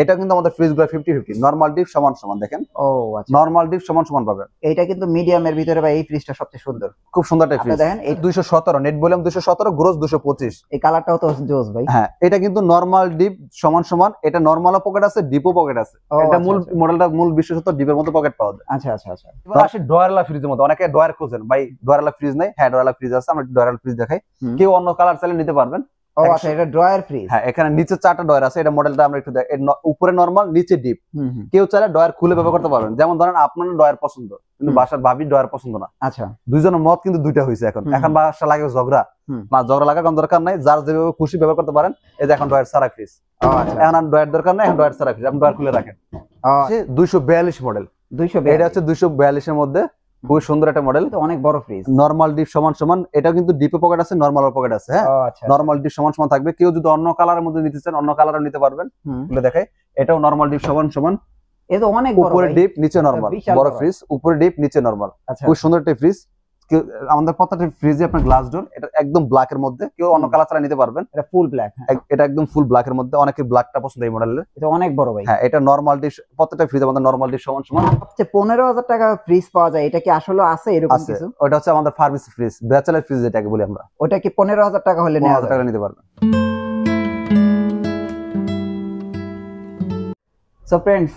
এটা কিন্তু আমাদের ফ্রিজগুলো 50-50 নরমাল ডিপ সমান সমান দেখেন। ও আচ্ছা, নরমাল ডিপ সমান সমান পাবেন। এইটা কিন্তু মিডিয়ামের ভিতরে ভাই এই ফ্রিজটা সবচেয়ে সুন্দর, খুব সুন্দর একটা ফ্রিজ। দেখেন এই 217 নেট ভলিউম 217 গ্রোস 225। এই কালারটাও তো জোস ভাই। হ্যাঁ এটা কিন্তু নরমাল ডিপ সমান সমান, এটা নরমালও পকেট আছে ডিপও পকেট আছে। এটা মূল মডেলটা মূল বিশেষত ডিপের মধ্যে পকেট পাওয়া যায়। আচ্ছা আচ্ছা আচ্ছা। এবার আসি ডয়ারলা ফ্রিজের মধ্যে। অনেকে ডয়ার খোঁজেন ভাই, ডয়ারলা ফ্রিজ নাই। হ্যাঁ ডয়ারলা ফ্রিজ আছে, আমরা ডয়ারলা ফ্রিজ দেখাই। কেউ অন্য কালার চাইলে নিতে পারবেন। ও আচ্ছা, এটা ড্রয়ার ফ্রিজ। হ্যাঁ এখানে নিচে 4টা ডয়ার আছে। এটা মডেলটা আমরা একটু দেখ, উপরে নরমাল নিচে ডিপ। কেউ চাইলে ডয়ার খুলে ব্যবহার করতে পারবেন। যেমন ধরেন আপনার ডয়ার পছন্দ কিন্তু বাসার ভাবি ডয়ার পছন্দ না। আচ্ছা, দুইজনের মত কিন্তু দুইটা হইছে। এখন বাসা লাগে ঝগড়া, না ঝগড়া লাগার কোনো দরকার নাই, যার যেভাবে খুশি ব্যবহার করতে পারেন। এই যে এখন ডয়ার সারা ফ্রিজ। এখন আর ডয়ার দরকার নাই, এখন ডয়ার সারা ফ্রিজ, আপনি ডয়ার খুলে রাখেন। 242 মডেল। 242, এটা হচ্ছে 242 এর মধ্যে খুব সুন্দর একটা মডেল। অনেক বড় ফ্রিজ। নরমাল ডিপ সমান সমান, এটা কিন্তু ডিপে পকেট আছে, নরমাল পকেট আছে। হ্যাঁ নরমাল ডিপ সমান সমান থাকবে। কেউ যদি অন্য কালারের মধ্যে নিতে চান অন্য কালারও নিতে পারবেন। খুলে দেখাই, এটাও নরমাল ডিপ সমান সমান। এটা অনেক বড়, উপরে ডিপ নিচে নরমাল, বড় ফ্রিজ। উপরে ডিপ নিচে নরমাল, খুব সুন্দর একটা ফ্রিজ। আমাদের প্রত্যেকটা ফ্রিজে আপনার গ্লাস ডোর। এটা একদম ব্ল্যাক এর মধ্যে, কেউ অন্য কালার ছাড়া নিতে পারবেন। এটা ফুল ব্ল্যাক। এটা একদম ফুল ব্ল্যাক এর মধ্যে, অনেকে ব্ল্যাকটা পছন্দ এই মডেলের। এটা অনেক বড় ভাই। হ্যাঁ এটা নরমাল ডিপ, প্রত্যেকটা ফ্রিজ আমাদের নরমাল ডিপ সমান সমান। সবচেয়ে 15,000 টাকা ফ্রিজ পাওয়া যায়, এটা কি আসলে আছে এরকম কিছু? ওটা হচ্ছে আমাদের ফার্মেসি ফ্রিজ, ব্যাচেলর ফ্রিজ যেটাকে বলি আমরা। ওটা কি 15,000 টাকা হলে নেওয়া যাবে? 15,000 টাকা নিতে পারবেন। সো ফ্রেন্ডস,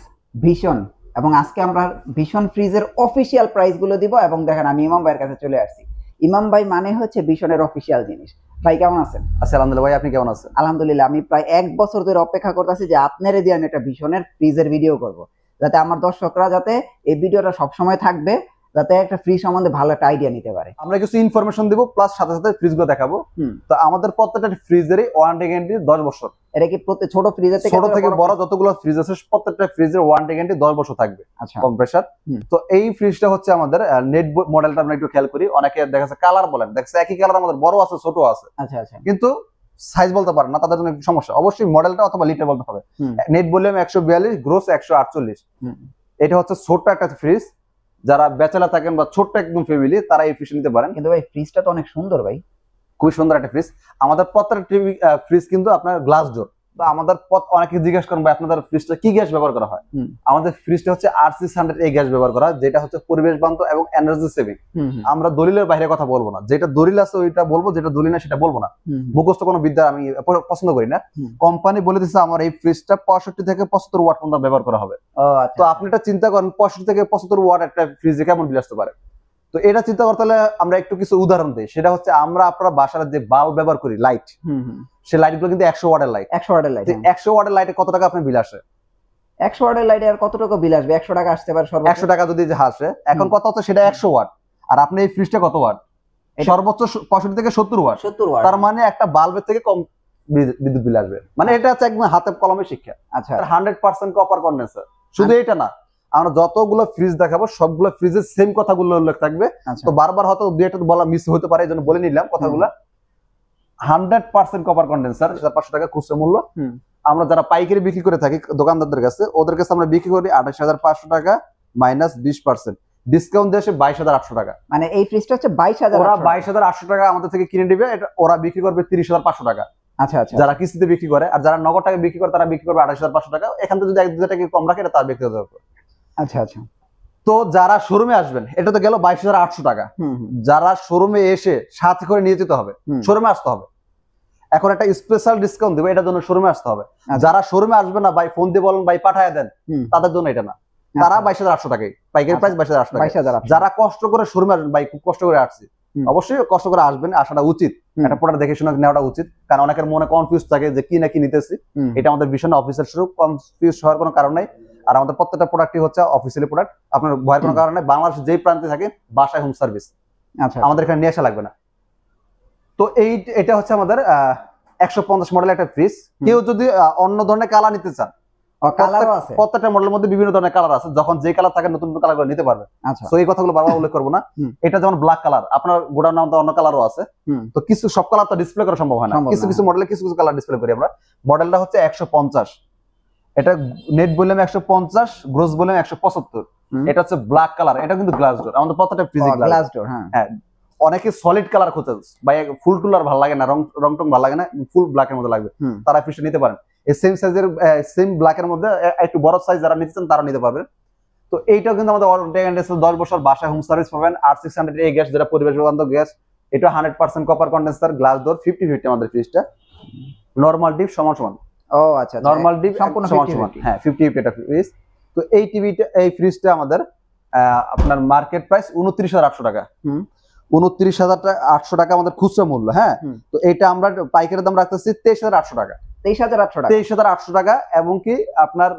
ভিশন এবং আজকে আমরা ভিশন ফ্রিজের অফিশিয়াল প্রাইস গুলো দিব। এবং দেখেন আমি ইমাম ভাইয়ের কাছে চলে আসছি। ইমাম ভাই মানে হচ্ছে ভিশনের অফিশিয়াল জিনিস। ভাই কেমন আছেন? আলহামদুলিল্লাহ। ভাই আপনি কেমন আছেন? আলহামদুলিল্লাহ। আমি প্রায় 1 বছর ধরে অপেক্ষা করতেছি যে আপনারে দিয়ে আমি একটা ভিশনের ফ্রিজের ভিডিও করব, যাতে আমার দর্শকরা যাতে এই ভিডিওটা সবসময় থাকবে, যাতে একটা ফ্রিজ সম্বন্ধে ভালো একটা আইডিয়া নিতে পারে। আমরা কিছু ইনফরমেশন দিব, প্লাস সাথে সাথে ফ্রিজগুলো দেখাবো। তো আমাদের প্রত্যেকটা ফ্রিজেরই ওয়ারেন্টি গ্যারান্টি 10 বছর। এটা কি প্রত্যেক ছোট ফ্রিজের থেকে ছোট থেকে বড় যতগুলো ফ্রিজ আছে প্রত্যেকটা ফ্রিজের ওয়ারেন্টি গ্যারান্টি 10 বছর থাকবে। আচ্ছা, কম্প্রেসার। তো এই ফ্রিজটা হচ্ছে আমাদের নেট মডেলটা। আমরা একটু খেয়াল করি, অনেকে দেখা যাচ্ছে কালার বলেন, দেখছে একই কালার আমাদের বড় আছে ছোট আছে। আচ্ছা আচ্ছা, কিন্তু সাইজ বলতে পারে না, তাদের জন্য একটু সমস্যা। অবশ্যই মডেলটা অথবা লিটার বলতে হবে। Net volume 142, gross 148। এটা হচ্ছে ছোট্ট একটা ফ্রিজ। যারা ব্যাচেলার থাকেন বা ছোট্ট একদম ফ্যামিলি, তারা এই ফ্রিজ নিতে পারেন। কিন্তু ভাই ফ্রিজটা তো অনেক সুন্দর ভাই, খুব সুন্দর একটা ফ্রিজ। আমাদের প্রত্যেকটা ফ্রিজ কিন্তু আপনার গ্লাস ডোর। তো আমাদের অনেকে জিজ্ঞাসা করেন ভাই আপনাদের ফ্রিজটা কি গ্যাস ব্যবহার করা হয়? আমাদের ফ্রিজটা হচ্ছে R600A গ্যাস ব্যবহার করা, যেটা হচ্ছে পরিবেশ বান্ধব এবং এনার্জি সেভিং। আমরা দলিলের বাইরে কথা বলবো না, যেটা দলিল আছে ওইটা বলবো, যেটা দলিল না সেটা বলবো না। মুখস্থ কোনো বিদ্যা আমি পছন্দ করি না। কোম্পানি বলে দিচ্ছে আমার এই ফ্রিজটা 65 থেকে 75 ওয়াট পর্যন্ত ব্যবহার করা হবে। তো আপনি এটা চিন্তা করেন 65 থেকে 75 ওয়াট একটা ফ্রিজে কেমন বিল আসতে পারে। তো এটা চিন্তা করতে হলে আমরা একটু কিছু উদাহরণ দিই। সেটা হচ্ছে আমরা আপনার বাসার যে বাল্ব ব্যবহার করি, লাইট, সেই লাইট গুলো কিন্তু 100 ওয়াটের লাইট। 100 ওয়াটের লাইট। 100 ওয়াটের লাইটে কত টাকা আপনার বিল আসে? 100 ওয়াটের লাইটে আর কত টাকা বিল আসবে? 100 টাকা আসতে পারে সর্বোচ্চ। 100 টাকা যদি আসে, এখন কত হচ্ছে সেটা 100 ওয়াট। আর আপনি এই ফ্রিজটা কত ওয়াট? সর্বোচ্চ 65 থেকে 70 ওয়াট। 70 ওয়াট। তার মানে একটা বাল্বের থেকে কম বিদ্যুৎ বিল আসবে। মানে এটা হচ্ছে একদম হাতে কলমের শিক্ষা। আচ্ছা, 100% কপার কন্ডেন্সার। শুধু এটা না, আমরা যতগুলো ফ্রিজ দেখাবো সবগুলো ফ্রিজের সেম কথাগুলো উল্লেখ থাকবে। তো বারবার হয়তো দুই একটা বলা মিস হতে পারে, এই জন্য বলে নিলাম কথাগুলো। 100% কপার কন্ডেন্সার, 500 টাকা খুচরা মূল্য। আমরা যারা পাইকারি বিক্রি করে থাকি দোকানদারদের কাছে, ওদের কাছে আমরা বিক্রি করি 28,500 টাকা মাইনাস 20%। ডিসকাউন্ট দিয়ে 22,800 টাকা। মানে এই ফ্রিজটা হচ্ছে 22,000। ওরা 22,800 টাকা আমাদের থেকে কিনে দিবে, এটা ওরা বিক্রি করবে 30,500 টাকা। আচ্ছা আচ্ছা, যারা কিস্তিতে বিক্রি করে। আর যারা নগদ টাকা বিক্রি করে তারা বিক্রি করবে 28,500 টাকা। এখান থেকে যদি 1-2 টাকা কম রাখে এটা তার ব্যক্তিগত ব্যাপার। আচ্ছা আচ্ছা। তো যারা শোরুমে আসবেন, এটা তো গেল 22,800 টাকা। যারা শোরুমে এসে সাথে করে নিয়ে যেতে হবে, শোরুমে আসতে হবে। এখন একটা স্পেশাল ডিসকাউন্ট দেবে, এটার জন্য শোরুমে আসতে হবে। যারা শোরুমে আসবে না, ভাই ফোন দিয়ে বলেন ভাই পাঠায় দেন, তাদের জন্য এটা না। তারা 22,800 টাকায়, পাইকারি প্রাইস 22,800 টাকা। যারা কষ্ট করে শোরুমে আসবেন, ভাই খুব কষ্ট করে আসছি, অবশ্যই কষ্ট করে আসবেন, আসাটা উচিত। একটা প্রোডাক্ট দেখে শুনে নেওয়াটা উচিত, কারণ অনেকের মনে কনফিউজ থাকে যে কি না কি নিতেছি। এটা আমাদের ভীষণ অফিসিয়াল শুরু, কনফিউজ হওয়ার কোনো কারণ নাই। আর আমাদের প্রত্যেকটা প্রোডাক্টই হচ্ছে অফিসিয়ালি প্রোডাক্ট। আপনার ভয়ের কোনো কারণ নেই। বাংলাদেশ যেই প্রান্তে থাকেন, বাসায় হোম সার্ভিস। আচ্ছা, আমাদের এখানে নিয়ে আসা লাগবে না। তো এটা হচ্ছে আমাদের 150 মডেল একটা ফ্রিজ। কেউ যদি অন্য ধরনের কালার নিতে চান, প্রত্যেকটা মডেলের মধ্যে বিভিন্ন ধরনের কালার আছে। যখন যে কালার থাকে নতুন নতুন কালার গুলো নিতে পারবে। তো এই কথাগুলো বারবার উল্লেখ করবো না। এটা যেমন ব্ল্যাক কালার, আপনার গোডাউন নাম তো অন্য কালারও আছে। তো কিছু সব কালার তো ডিসপ্লে করা সম্ভব হয় না। কিছু কিছু মডেলে কিছু কিছু কালার ডিসপ্লে করি আমরা। মডেলটা হচ্ছে 150। এটা নেট ভলিউম 150, গ্রোস ভলিউম 175। এটা হচ্ছে ব্ল্যাক কালার। এটা কিন্তু গ্লাস ডোর। আমাদের প্রত্যেকটা ফ্রিজে গ্লাস ডোর। হ্যাঁ, অনেকে সলিড কালার খোঁজে, ভাই ফুল টুলার ভালো লাগে না, রং টং ভালো লাগে না, ফুল ব্ল্যাক এর মধ্যে লাগবে, তারা ফ্রিজটা নিতে পারেন। এই সেম সাইজের সেম ব্ল্যাকের মধ্যে একটু বড় সাইজ যারা নিতে চান তারা নিতে পারবেন। তো এইটাও কিন্তু আমাদের ওয়ারেন্টি গ্যারান্টি আছে 10 বছর, বাসায় হোম সার্ভিস পাবেন। R600 গ্যাস যেটা পরিবেশ বান্ধব গ্যাস, এটা 100% কপার কন্ডেন্সার, গ্লাস ডোর, 50-50 আমাদের ফ্রিজটা। নরমাল ডিপ সমান সমান। ও আচ্ছা, নরমাল ডিপ সম্পূর্ণ সমান সমান, হ্যাঁ 50-50 এটা ফ্রিজ। তো এই টিভিটা, এই ফ্রিজটা আমাদের আপনার মার্কেট প্রাইস 29,800 টাকা। 29,800 টাকা আমাদের খুচরা মূল্য। হ্যাঁ, তো এটা আমরা পাইকারি দাম রাখতেছি 23,800 টাকা। 23,800 টাকা, 23,800 টাকা। এবং কি আপনার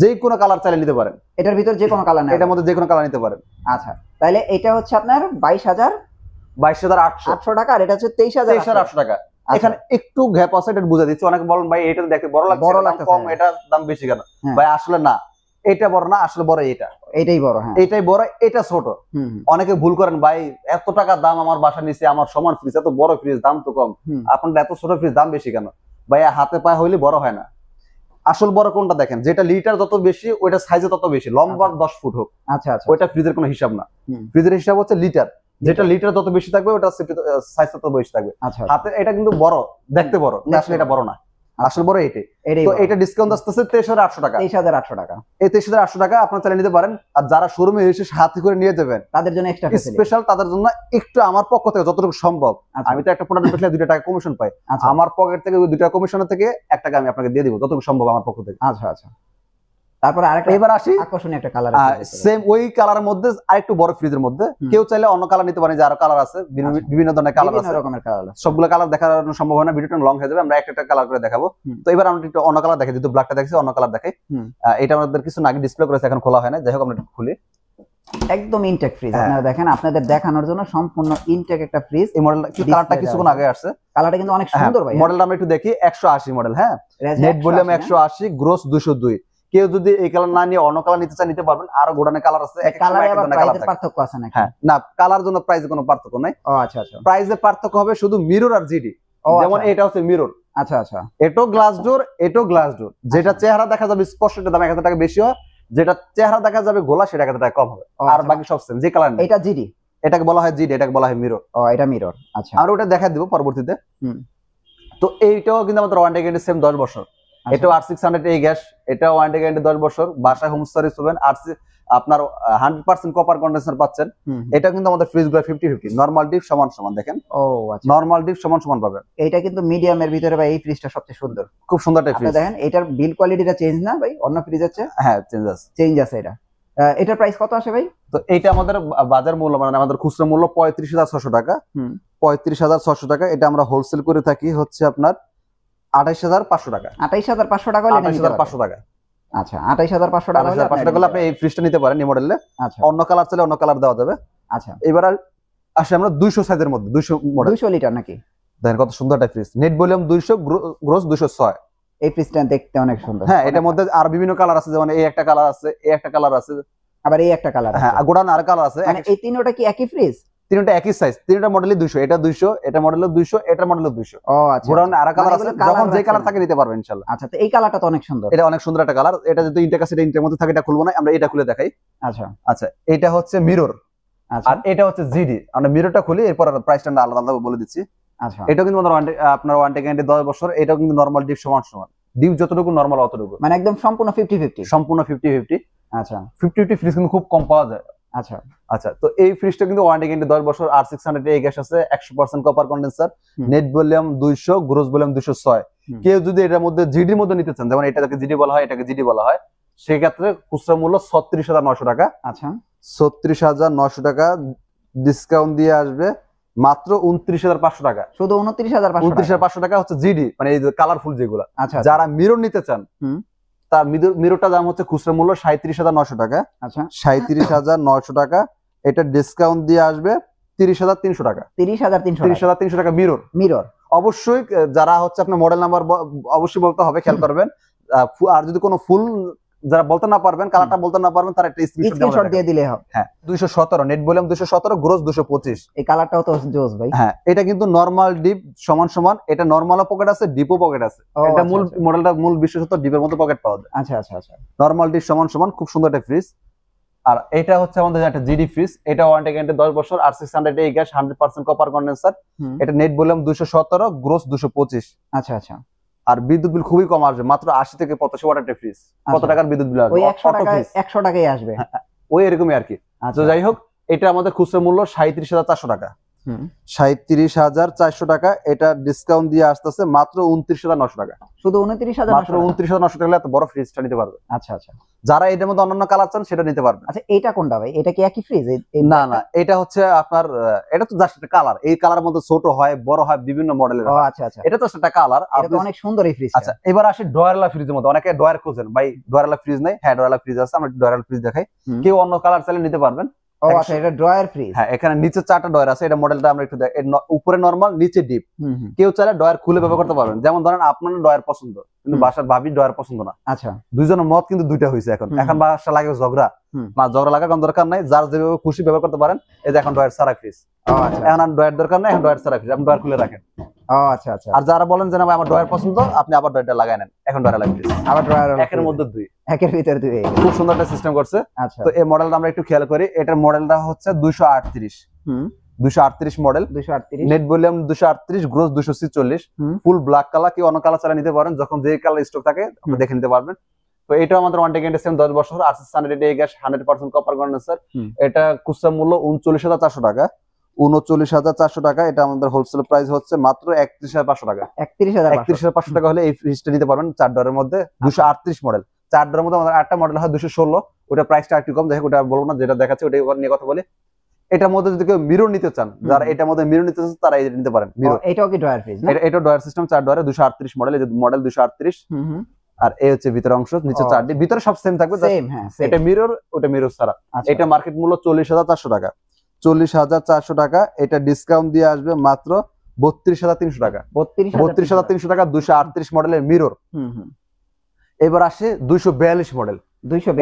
যে কোনো কালার চাইলে নিতে পারেন, এটার ভিতর যে কোনো কালার, এটার মধ্যে যে কোনো কালার নিতে পারেন। আচ্ছা, তাহলে এটা হচ্ছে আপনার 22,800 টাকা, আর এটা হচ্ছে 23,800 টাকা। এখানে একটু গ্যাপ আছে, এটা বুঝা দিচ্ছি। অনেকে বলেন ভাই এটা দেখতে বড় লাগছে, কম, এটা দাম বেশি কেন? ভাই আসলে না, এটা বড় না, আসলে বড় এটা, এটাই বড়। হ্যাঁ, এটাই বড়, এটা ছোট। অনেকে ভুল করেন, ভাই এত টাকা দাম আমার বাসা নিচে, আমার সমান ফ্রিজ, এত বড় ফ্রিজ দাম তো কম, আপনার এত ছোট ফ্রিজ দাম বেশি কেন? ভাই হাতে পায়ে হইলে বড় হয় না। আসল বড় কোনটা দেখেন, যেটা লিটার যত বেশি ওইটা সাইজে তত বেশি, লম্বা 10 ফুট হোক, আচ্ছা আচ্ছা, ওইটা ফ্রিজের কোনো হিসাব না। ফ্রিজের হিসাব হচ্ছে লিটার, যেটা লিটার যত বেশি থাকবে ওটা সাইজ তত বেশি থাকবে। হাতে এটা কিন্তু বড়, দেখতে বড়, আসলে এটা বড় না, আসলে বড় এটাই। তো এটা ডিসকাউন্ট আসতেছে 23,800 টাকা। 23,800 টাকা, এই 23,800 টাকা আপনারা চাইলে নিতে পারেন। আর যারা শোরুমে এসে হাতে করে নিয়ে যাবেন তাদের জন্য এক্সট্রা স্পেশাল, তাদের জন্য একটু আমার পক্ষ থেকে যতটুকু সম্ভব, আমি তো একটা প্রোডাক্ট বেচলে 2 টাকা কমিশন পাই, আমার পকেট থেকে ওই 2 টাকা কমিশনের থেকে 1 টাকা আমি আপনাকে দিয়ে দিব যতটুকু সম্ভব আমার পক্ষ থেকে। আচ্ছা আচ্ছা, তারপর আরেকটা, এবার আসি আকর্ষণীয় একটা কালার, সেম ওই কালারের মধ্যে আরেকটু বড় ফ্রিজের মধ্যে। কেউ চাইলে অন্য কালার নিতে পারেন, যে আরো কালার আছে, বিভিন্ন ধরনের কালার আছে, রকমের কালার আছে। সবগুলো কালার দেখানো সম্ভব হয় না, ভিডিওটা লং হয়ে যাবে, আমরা একটা কালার করে দেখাবো। তো এবার আমরা একটু অন্য কালার দেখাই, যেহেতু ব্ল্যাকটা দেখছি অন্য কালার দেখাই। এটা আমাদের কিছু আগে ডিসপ্লে করেছে, এখন খোলা হয় না, যাই হোক আমরা একটু খুলি। একদম ইনটেক ফ্রিজ, আপনারা দেখেন, আপনাদের দেখানোর জন্য সম্পূর্ণ ইনটেক একটা ফ্রিজ। এই মডেলটা কি, কালারটা কিছুক্ষণ আগে আসছে, কালারটা কিন্তু অনেক সুন্দর ভাই। মডেলটা আমরা একটু দেখি, 180 মডেল। হ্যাঁ, নেট ভলিউম 180, গ্রোস 202। কেউ যদি এই কালার না নিয়ে অন্য কালার নিতে চান নিতে পারবেন, আরো গোডানে কালার আছে। কালারে আবার প্রাইসের পার্থক্য আছে নাকি? হ্যাঁ, না কালার জন্য প্রাইসে কোনো পার্থক্য নাই। ও আচ্ছা আচ্ছা, প্রাইসে পার্থক্য হবে শুধু মিরর আর জিডি। যেমন এটা হচ্ছে মিরর, আচ্ছা আচ্ছা, এটো গ্লাস ডোর, এটো গ্লাস ডোর। যেটা চেহারা দেখা যাবে স্পষ্ট, এটা দাম 1000 টাকা বেশি হয়, যেটা চেহারা দেখা যাবে গোলা সেটা 1000 টাকা কম হবে। আর বাকি সব সেম, যে কালার নেই। এটা জিডি, এটাকে বলা হয় জিডি, এটাকে বলা হয় মিরর। ও এটা মিরর, আচ্ছা, আমরা ওটা দেখাই দিব পরবর্তীতে। তো এইটাও কিন্তু আমাদের ওয়ারেন্টি গ্যারান্টি সেম 10 বছর। এটাও R600 গ্যাস, এটাও ওয়ারেন্টি গ্যারান্টি 10 বছর, বাসায় হোম সার্ভিস পাবেন। আপনার 100% কপার কন্ডেন্সার পাচ্ছেন। এটা কিন্তু আমাদের ফ্রিজগুলো 50-50, নরমাল ডিপ সমান সমান। দেখেন, ও আচ্ছা, নরমাল ডিপ সমান সমান পাবেন। এটা কিন্তু মিডিয়ামের ভিতরে ভাই, এই ফ্রিজটা সবচেয়ে সুন্দর, খুব সুন্দর একটা ফ্রিজ। দেখেন এটার বিল কোয়ালিটিটা চেঞ্জ না ভাই অন্য ফ্রিজের চেয়ে? হ্যাঁ, চেঞ্জ আছে। এটা এটার প্রাইস কত আসে ভাই? তো এইটা আমাদের বাজার মূল্য, মানে আমাদের খুচরা মূল্য 35,600 টাকা। 35,600 টাকা। এটা আমরা হোলসেল করে থাকি হচ্ছে আপনার 28,500 টাকা। 28,500 টাকা, 28,500 টাকা। আচ্ছা, 28,500 টাকা হলে আপনি এই ফ্রিজটা নিতে পারেন, এই মডেলে। আচ্ছা, অন্য কালার চাইলে অন্য কালার দেওয়া যাবে। আচ্ছা, এবার আসে আমরা 200 সাইজের মধ্যে, 200 মডেল, 200 লিটার নাকি? দেখেন কত সুন্দর একটা ফ্রিজ, নেট ভলিউম 200, গ্রোস 206। এই ফ্রিজটা দেখতে অনেক সুন্দর। হ্যাঁ, এটার মধ্যে আর বিভিন্ন কালার আছে, যেমন এই একটা কালার আছে, এই একটা কালার আছে, আবার এই একটা কালার আছে। হ্যাঁ, গোডাউন আর কালার আছে। মানে এই তিনটা কি একই ফ্রিজ? তিনটা একই সাইজ, তিনটা মডেলই 200। এটা 200, এটা মডেলও 200, এটা মডেলও 200। ও আচ্ছা, গোডাউন আর কালার আছে, যখন যে কালার থাকে নিতে পারবেন ইনশাআল্লাহ। আচ্ছা, তো এই কালারটা তো অনেক সুন্দর। এটা অনেক সুন্দর একটা কালার। এটা যদি ইনটেক আছে, এটা ইনটেকের মধ্যে থাকে, এটা খুলবো না, আমরা এটা খুলে দেখাই। আচ্ছা আচ্ছা, এটা হচ্ছে মিরর, আর এটা হচ্ছে জিডি। আমরা মিররটা খুলি, এরপর প্রাইসটা আলাদা আলাদা বলে দিচ্ছি। আচ্ছা, এটা কিন্তু আপনার ওয়ারেন্টি গ্যারান্টি 10 বছর। এটাও কিন্তু নরমাল ডিপ সমান সমান, ডিপ যতটুকু নরমাল অতটুকু, মানে একদম সম্পূর্ণ 50-50, সম্পূর্ণ 50-50। আচ্ছা, 50-50 ফ্রিজ কিন্তু খুব কম পাওয়া যায়। আচ্ছা আচ্ছা, তো এই ফ্রিজটা কিন্তু ওয়ারেন্টি গ্যারান্টি 10 বছর। R600 গ্যাস আছে, 100% copper condenser, net volume 200, gross volume 206। কেউ যদি এটার মধ্যে জিডির মধ্যে নিতে চান, যেমন এটাকে জিডি বলা হয়, এটাকে জিডি বলা হয়, সেক্ষেত্রে খুচরা মূল্য 36,900 টাকা। আচ্ছা, 36,900 টাকা ডিসকাউন্ট দিয়ে আসবে মাত্র 29,500 টাকা। শুধু 29,500 টাকা হচ্ছে জিডি, মানে এই কালারফুল যেগুলো। আচ্ছা, যারা মিরর নিতে চান, তার মিররটা দাম হচ্ছে খুচরা মূল্য 37,900 টাকা। আচ্ছা, 37,900 টাকা। এটা ডিসকাউন্ট দিয়ে আসবে 30,300 টাকা। 30,300 টাকা মিরর। মিরর অবশ্যই যারা হচ্ছে আপনার মডেল নাম্বার অবশ্যই বলতে হবে, খেয়াল করবেন। আর যদি কোনো ফুল যারা বলতে না পারবেন, কালারটা বলতে না পারবেন, তারা একটা স্ক্রিনশট দিয়ে দিলে হবে। হ্যাঁ, 217, নেট ভলিউম 217, গ্রোস 225। এই কালারটাও তো জোস ভাই। হ্যাঁ, এটা কিন্তু নরমাল ডিপ সমান সমান। এটা নরমালও পকেট আছে, ডিপও পকেট আছে। এটা মূল মডেলটা, মূল বিশেষত্ব ডিপের মধ্যে পকেট পাওয়া যায়। আচ্ছা আচ্ছা আচ্ছা, নরমাল ডিপ সমান সমান, খুব সুন্দর একটা ফ্রিজ। আর এটা হচ্ছে আমাদের একটা জিডি ফ্রিজ। এটা ওয়ারেন্টি গ্যারান্টি 10 বছর, R600 গ্যাস, 100% কপার কন্ডেন্সার। এটা নেট ভলিউম 217, গ্রোস 225। আচ্ছা আচ্ছা, আর বিদ্যুৎ বিল খুবই কম আসবে, মাত্র 80 থেকে 85 ওয়াটের একটা ফ্রিজ। কত টাকার বিদ্যুৎ বিল আসবে? ওই 100 টাকায় আসবে। ওই এরকমই আর কি। তো যাই হোক, এটা আমাদের খুচরা মূল্য 37,400 টাকা। 37,400 টাকা। এটা ডিসকাউন্ট দিয়ে আসতেছে মাত্র 29,900 টাকা। শুধু 29,900, মাত্র 29,900 টাকা এত বড় ফ্রিজটা নিতে পারবে। আচ্ছা আচ্ছা। যারা এটার মধ্যে অন্যান্য কালার চান সেটা নিতে পারবে। আচ্ছা, এটা কোনটা ভাই? এটা কি একই ফ্রিজ? না না, এটা হচ্ছে আপনার, এটা তো জাস্ট একটা কালার। এই কালারের মধ্যে ছোট হয়, বড় হয়, বিভিন্ন মডেলের। ও আচ্ছা আচ্ছা, এটা তো একটা কালার। এটা তো অনেক সুন্দর এই ফ্রিজটা। আচ্ছা, এবার আসি ডয়ারওয়ালা ফ্রিজের মধ্যে। অনেকে ডয়ার খোঁজেন, ভাই ডয়ারওয়ালা ফ্রিজ নাই। হ্যাঁ, ডয়ারওয়ালা ফ্রিজ আছে, আমরা ডয়ারওয়ালা ফ্রিজ দেখাই। কেউ অন্য কালার চাইলে নিতে পারবেন। ও আচ্ছা, এটা ড্রয়ার ফ্রিজ। হ্যাঁ, এখানে নিচে 4টা ডয়ার আছে। এটা মডেলটা আমরা একটু উপরে নরমাল, নিচে ডিপ। কেউ চাইলে ডয়ার খুলে ব্যবহার করতে পারবেন। যেমন ধরেন আপনার ডয়ার পছন্দ, কিন্তু বাসার ভাবি ডয়ার পছন্দ না। আচ্ছা, দুইজনের মত কিন্তু দুইটা হয়েছে। এখন বাসা লাগে ঝগড়া, না ঝগড়া লাগার কোনো দরকার নাই। যার যেভাবে খুশি ব্যবহার করতে পারেন। এই যে এখন ডয়ার সারা ফ্রিজ। এখন ডয়ার দরকার নাই, এখন ডয়ার সারা ফ্রিজ, আপনি ডয়ার খুলে রাখেন। ও আচ্ছা আচ্ছা। আর যারা বলেন যে না আমার ডয়ার পছন্দ, আপনি আবার ডয়ারটা লাগাই নেন। এখন ডয়ার ফ্রিজ, আবার ডয়ার একের মধ্যে দুই, একের ভিতর দুই। খুব সুন্দর একটা সিস্টেম করছে। আচ্ছা, তো এই মডেলটা আমরা একটু খেয়াল করি। এটার মডেলটা হচ্ছে 238। 238 model, 238, net volume 238, gross 246, full black colour. কেউ অন্য কালার চালা নিতে পারেন, যখন যে কালার স্টক থাকে আপনি দেখে নিতে পারবেন। তো এটা আমাদের ওয়ারেন্টি গ্যারান্টি সেম 10 বছর। আরসি স্ট্যান্ডার্ড এই গ্যাস 100% কপার কন্ডেন্সার। এটা খুচরা মূল্য 39,400 টাকা। 39,400 টাকা। এটা আমাদের হোলসেল প্রাইস হচ্ছে মাত্র 31,500 টাকা। 31,500 টাকা হলে এই ফ্রিজটা নিতে পারবেন 4 ডোরের মধ্যে। 238 মডেল। 4 ডোরের মধ্যে আমাদের একটা মডেল হয় 216, ওটা প্রাইসটা একটু কম। দেখো, ওটা বলবো না, যেটা দেখাচ্ছে ওটাই নিয়ে কথা বলি। এটার মধ্যে যদি কেউ মিরর নিতে চান, যারা এটার মধ্যে মিরর নিতে চান তারা এটা নিতে পারেন। মিরর, এটাও কি ডয়ার ফ্রিজ না? এটা ডয়ার সিস্টেম, 4 ডয়ারে 238 মডেল। এই যে মডেল 238। আর এই হচ্ছে ভিতরের অংশ, নিচে 4ডি, ভিতরে সব সেম থাকবে। এটা মিরর, ওটা মিরর ছাড়া। এটা মার্কেট মূল্য 40,400 টাকা। 40,400 টাকা। এটা ডিসকাউন্ট দিয়ে আসবে মাত্র 32,300 টাকা। 32,300 টাকা। 238 মডেলের মিরর। এবার আসে 242 মডেল।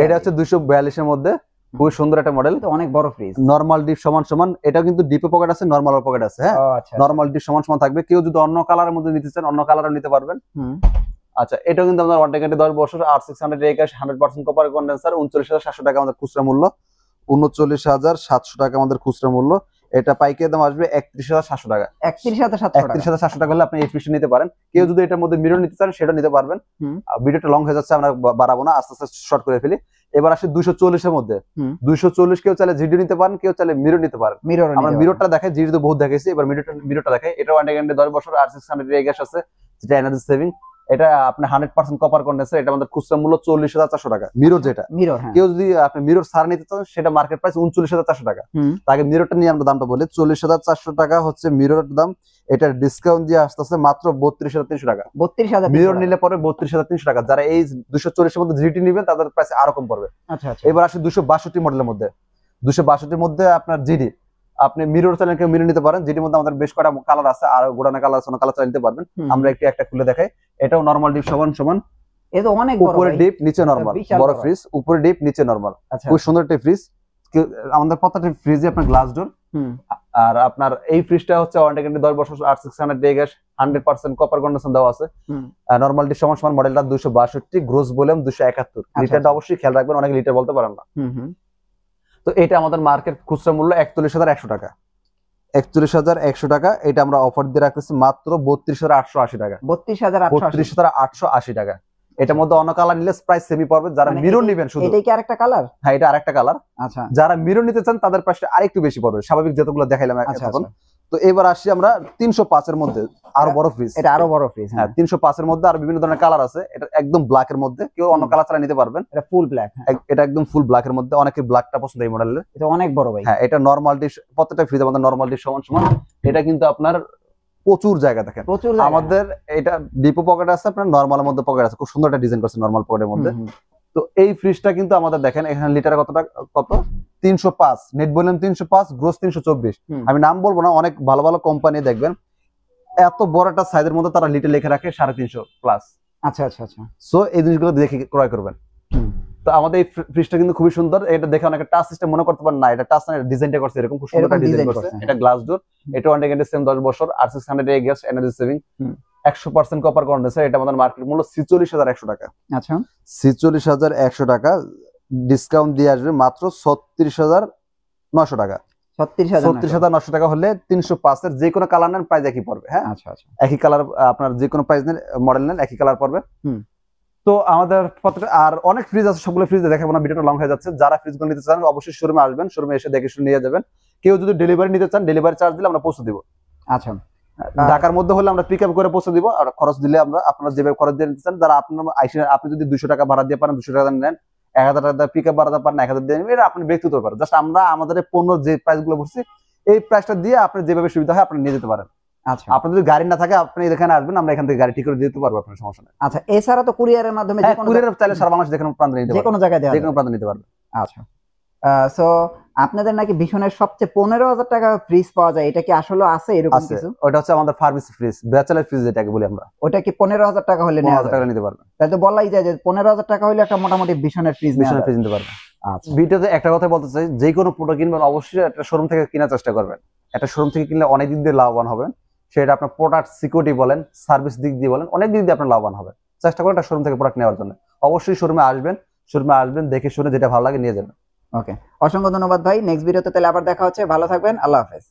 এটা হচ্ছে 242 এর মধ্যে খুবই সুন্দর একটা মডেল, অনেক বড় ফ্রিজ। নরমাল ডিপ সমান সমান। এটা কিন্তু ডিপে পকেট আছে, নরমাল পকেট আছে। হ্যাঁ, নরমাল ডিপ সমান সমান থাকবে। কেউ যদি অন্য কালারের মধ্যে নিতে চান, অন্য কালারও নিতে পারবেন। আচ্ছা, এটা কিন্তু আমাদের ওয়ারেন্টি গ্যারান্টি 10 বছর। 8600 কপার কন্ডেন্সার। 39,700 টাকা আমাদের খুচরা মূল্য। 39,700 টাকা আমাদের খুচরা মূল্য। এটা পাইকারি দাম আসবে 31,700 টাকা। 31,700 টাকা হলে আপনি এই ফ্রিজটা নিতে পারেন। কেউ যদি এটার মধ্যে মিরর নিতে চান, সেটা নিতে পারবেন। ভিডিওটা লং হয়ে যাচ্ছে, আমরা বাড়াবো না, আস্তে আস্তে শর্ট করে ফেলি। এবার আসে 240 এর মধ্যে। 240 কেউ চাইলে জিডি নিতে পারেন, কেউ চাইলে মিরর নিতে পারেন। আমরা মিররটা দেখাই, জিডি তো বহুত দেখাইছি, এবার মিররটা দেখাই। এটা ওয়ারেন্টি গ্যারান্টি 10 বছর। 8600 গ্যাস আছে, যেটা এনার্জি সেভিং। এটা আপনি 100% কপার কন্ডেন্সার। এটা আমাদের খুচরা মূল্য 40,400 টাকা। মিরর যেটা, কেউ যদি আপনি মিরর সার নিতে চান, সেটা মার্কেট প্রাইস 39,400 টাকা। তাকে মিররটা নিয়ে আমরা দামটা বলি। 40,400 টাকা হচ্ছে মিররের দাম। এটা ডিসকাউন্ট দিয়ে আসতেছে মাত্র 32,300 টাকা। মিরর নিলে পরে 32,300 টাকা। যারা এই 240 এর মধ্যে জিটি নেবেন, তাদের প্রাইস আরো কম পড়বে। এবার আসে 262 মডেলের মধ্যে। 262 এর মধ্যে আপনার জিডি, আপনি মিরর চাইলে কেউ মিরর নিতে পারেন। যেটির মধ্যে আমাদের বেশ কয়েকটা কালার আছে, আর গোড়ানো কালার আছে, কালার চাইলে নিতে পারবেন। আমরা একটা খুলে দেখাই। এটাও নরমাল ডিপ সমান সমান। এটা অনেক বড়, উপরে ডিপ নিচে নরমাল, বড় ফ্রিজ। উপরে ডিপ নিচে নরমাল, খুব সুন্দর একটা ফ্রিজ। আমাদের প্রত্যেকটা ফ্রিজে আপনার গ্লাস ডোর। আর আপনার এই ফ্রিজটা হচ্ছে ওয়ারেন্টি গ্যারান্টি 10 বছর। 8600 গ্যাস 100% কপার কন্ডেন্সার দেওয়া আছে। নরমাল ডিপ সমান সমান। মডেলটা 262, গ্রোস ভলিউম 271। লিটারটা অবশ্যই খেয়াল রাখবেন, অনেকে লিটার বলতে পারেন না। তো এটা আমাদের মার্কেট খুচরা মূল্য 41,100 টাকা। 41,100 টাকা। এটা আমরা অফার দিয়ে রাখতেছি মাত্র 32,880 টাকা। 32,880 টাকা। এটার মধ্যে অন্য কালার নিলে প্রাইস সেমি পড়বে। যারা মিরর নেবেন, শুধু এটাই কি আরেকটা কালার? হ্যাঁ, এটা আরেকটা কালার। আচ্ছা, যারা মিরর নিতে চান তাদের প্রাইসটা আরেকটু বেশি পড়বে, স্বাভাবিক যতগুলো দেখাইলাম এখন। তো এবার আসি আমরা 305 এর মধ্যে, আরো বড় ফ্রিজ। এটা আরো বড় ফ্রিজ। হ্যাঁ, 305 এর মধ্যে আর বিভিন্ন ধরনের কালার আছে। এটা একদম ব্ল্যাক এর মধ্যে, কেউ অন্য কালার ছাড়া নিতে পারবেন। এটা ফুল ব্ল্যাক। এটা একদম ফুল ব্ল্যাক এর মধ্যে। অনেকে ব্ল্যাকটা পছন্দ এই মডেলের। এটা অনেক বড় ভাই। হ্যাঁ, এটা নরমাল ডিশ। প্রত্যেকটা ফ্রিজ আমাদের নরমাল ডিশ সমান সমান। এটা কিন্তু আপনার প্রচুর জায়গা দেখেন। আমাদের এটা ডিপো পকেট আছে, আপনার নরমালের মধ্যে পকেট আছে। খুব সুন্দর একটা ডিজাইন করছে নরমাল পকেটের মধ্যে। তো এই ফ্রিজটা কিন্তু আমাদের দেখেন, এখানে লিটার কত 305, নেট ভলিউম 305, গ্রোস 324। আমি নাম বলবো না, অনেক ভালো ভালো কোম্পানি দেখবেন এত বড় একটা সাইজের মধ্যে তারা লিটার লিখে রাখে 350 প্লাস। আচ্ছা আচ্ছা আচ্ছা। সো এই জিনিসগুলো দেখে ক্রয় করবেন। তো আমাদের এই ফ্রিজটা কিন্তু খুবই সুন্দর। এটা দেখে অনেকে টাচ সিস্টেম মনে করতে পারেন, না এটা টাচ না, ডিজাইনটা করছে এরকম, খুব সুন্দর একটা ডিজাইন করছে। এটা গ্লাস ডোর। এটা ওয়ারেন্টি গ্যারান্টি সেম 10 বছর। 8600 gas energy saving, 100% copper condenser. এটা আমাদের মার্কেট মূল্য 46,100 টাকা। আচ্ছা, 46,100 টাকা। ডিসকাউন্ট দিয়ে আসবে মাত্র 36,900 টাকা। 36,900 টাকা হলে 305 এর যে কোনো কালার নেন প্রাইস একই পড়বে। হ্যাঁ, আচ্ছা আচ্ছা, একই কালার, আপনার যে কোনো প্রাইস নেন, মডেল নেন, একই কালার পড়বে। তো আমাদের আর অনেক ফ্রিজ আছে, সবগুলো ফ্রিজ দেখাবো না, ভিডিওটা লং হয়ে যাচ্ছে। যারা ফ্রিজগুলো নিতে চান অবশ্যই শোরুমে আসবেন, শোরুমে এসে দেখে শুনে নিয়ে যাবেন। কেউ যদি ডেলিভারি নিতে চান, ডেলিভারি চার্জ দিলে আমরা পৌঁছে দিব। আচ্ছা, ঢাকার মধ্যে হলে আমরা পিক আপ করে পৌঁছে দিব, আর খরচ দিলে আমরা, আপনারা যেভাবে খরচ দিয়ে নিতে চান, যারা আপনি যদি 200 টাকা ভাড়া দিয়ে পারেন 200 টাকা নেন, 1000 টাকা পিক আপ ভাড়া পারেন 1000 দিয়ে নেবেন, এটা আপনি ব্যক্তিগত ব্যাপার। জাস্ট আমরা আমাদের পণ্য যে প্রাইস গুলো বলছি, এই প্রাইসটা দিয়ে আপনি যেভাবে সুবিধা হয় আপনি নিয়ে যেতে পারেন। আচ্ছা, আপনার যদি গাড়ি না থাকে আপনি এখানে আসবেন, আমরা এখান থেকে গাড়ি ঠিক করে দিতে পারবো, আপনার সমস্যা নেই। আচ্ছা, এছাড়া তো কুরিয়ারের মাধ্যমে যে কোনো কুরিয়ার চাইলে সারা বাংলাদেশ যে কোনো প্রান্তে নিতে যে কোনো জায়গায় দেওয়া যে কোনো প্রান্তে নিতে পারবে। আচ্ছা, সো আপনাদের নাকি ভীষণের সবচেয়ে 15,000 টাকা ফ্রিজ পাওয়া যায়, এটা কি আসলে আছে এরকম কিছু? ওটা হচ্ছে আমাদের ফার্মেসি ফ্রিজ, ব্যাচেলার ফ্রিজ যেটাকে বলি আমরা। ওটা কি 15,000 টাকা হলে নেওয়া 15,000 টাকা নিতে পারবে? তাই তো বলাই যায় যে 15,000 টাকা হলে একটা মোটামুটি ভীষণের ফ্রিজ নিতে পারবে। আচ্ছা, ভিডিওতে একটা কথা বলতে চাই, যে কোনো প্রোডাক্ট কিনবেন অবশ্যই একটা শোরুম থেকে কেনার চেষ্টা করবেন। একটা শোরুম থেকে কিনলে অনেক দিক দিয়ে লাভবান হবেন। সেটা আপনার প্রোডাক্ট সিকিউরিটি বলেন, সার্ভিস দিক দিয়ে বলেন, অনেক দিক দিয়ে আপনার লাভবান হবে। চেষ্টা করেন একটা শোরুম থেকে প্রোডাক্ট নেওয়ার জন্য। অবশ্যই শোরুমে আসবেন, দেখে শুনে যেটা ভালো লাগে নিয়ে যাবেন। ওকে, অসংখ্য ধন্যবাদ ভাই। নেক্সট ভিডিওতে তাহলে আবার দেখা হচ্ছে। ভালো থাকবেন, আল্লাহ হাফেজ।